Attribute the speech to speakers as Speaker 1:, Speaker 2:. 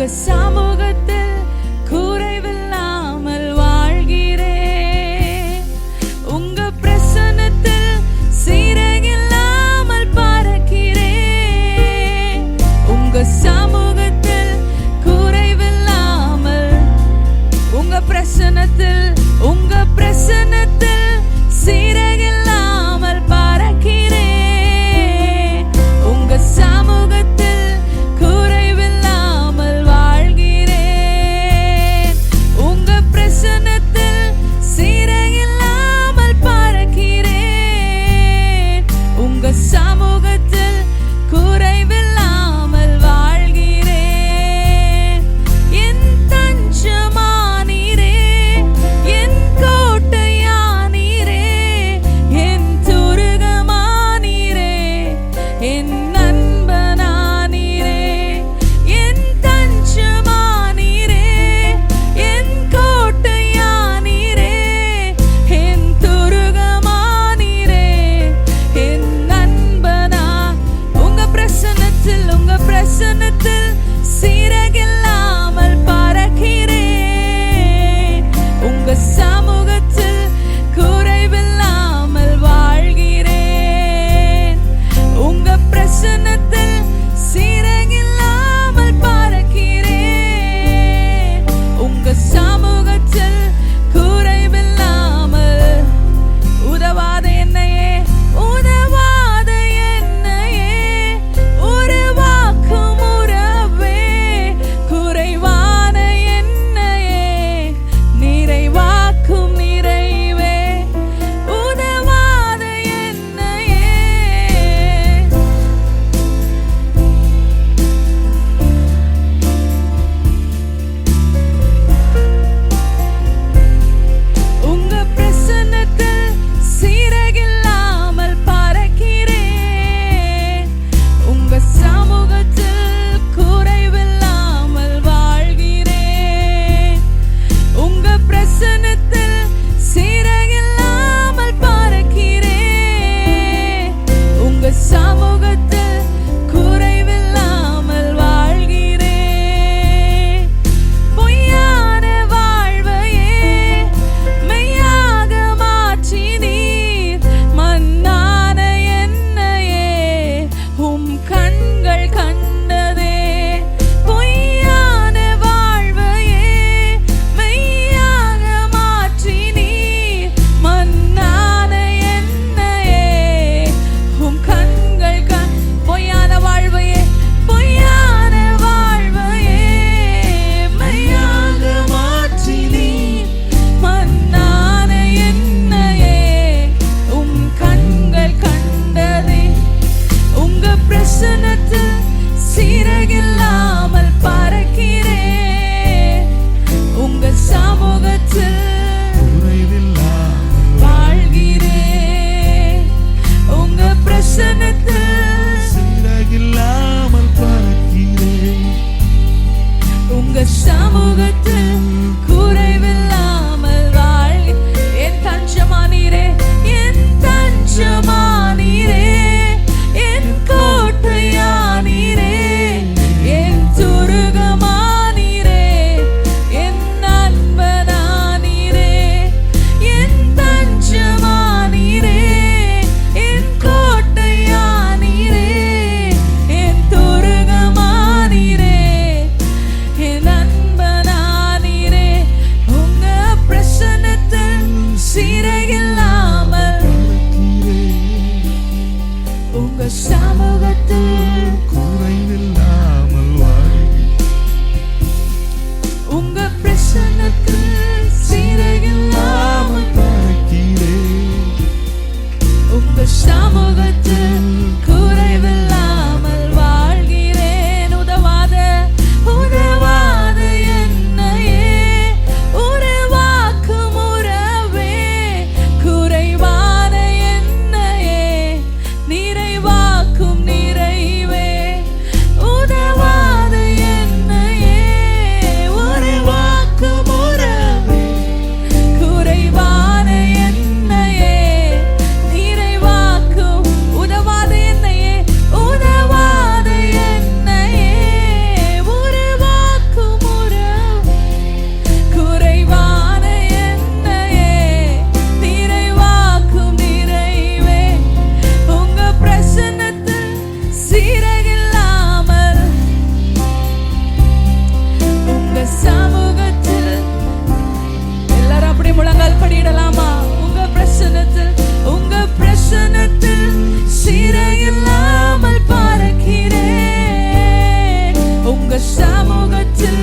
Speaker 1: சமூகத்தில் குறைவில்லாமல் வாழ்கிறேன். உங்க பிரசன்னத்தில் சீரகில்லாமல் பறக்கிறேன். உங்க சமூகத்தில் குறைவில்லாமல், உங்க பிரசன்னத்தில் சீரகில்லாமல் பறக்கிறேன். உங்க சமூகத்தில் குறைவில்லாமல் வாழ்கிறேன். உங்க பிரசன்னத்தில் சீரகில்லாமல் பறக்கிறேன். உங்க சமூகத்தில் குறைவில்லாமல் வாழ்கிறேன். என் தஞ்சமானீரே, என் கோட்டையானீரே, என் துருகமானீரே, என் நண்பனானீரே. என் தஞ்சமானீரே, என் கோட்டையானீரே, என் துருகமானீரே, என் நண்பனா. உங்க பிரசன்னத்தில் சீரகில்லாமல் பறக்கிறேன். உங்க சமூகத்தில் குறைவில்லாமல் வாழ்கிறேன். உங்க பிரசன்னத்தில் சீரகில்லாமல் பறக்கிறேன். உங்க சமூகத்தில் குறைவில்லாமல். உதவாத என்னையே, உதவாத என்னையே, உருவாக்கும் உறவே, குறைவான என்னையே நிறைவாக்கும் நிறைவே. உதவாத என்னையே, உங்க பிரசன்னத்தில் சீரகில்லாமல் பறக்கிறேன். உங்க சமூகத்தில் குறைவில்லாமல் வாழ்கிறேன். உங்க பிரசன்னத்தில் சீரகில்லாமல் பறக்கிறேன். உங்க சமூகத்தில் குறைவில்லாமல் வாழ்கிறேன். பொய்யான வாழ்வையே மெய்யாக மாற்றினீர். மண்ணான என்னையே உம் கண்கள் கண்டதே. பொய்யான வாழ்வையே மெய்யாக மாற்றினீர். மண்ணான என்னையே உம் கண்கள் பொய்யான வாழ்வையே, பொய்யான வாழ்வையே மெய்யாக மாற்றினீர். மண்ணான என்னையே உம் கண்கள் கண்டதே. உங்க பிரசன்னத்தில் சீரகில்லாமல் பறக்கிறேன். உங்க சமூகத்தில் வாழ்கிறேன். உங்க பிரசன்னத்தில்
Speaker 2: சீரகில்லாமல் பறக்கிறேன்.
Speaker 1: உங்க சமூகத்தில் குறைவில்லாமல் வாழ்க. என் தஞ்சமானீரே, என் தஞ்சமானீரே, என் கோட்டையானீரே, என் துருகமானீரே, என் நண்பனானீரே. சமூகத்தில்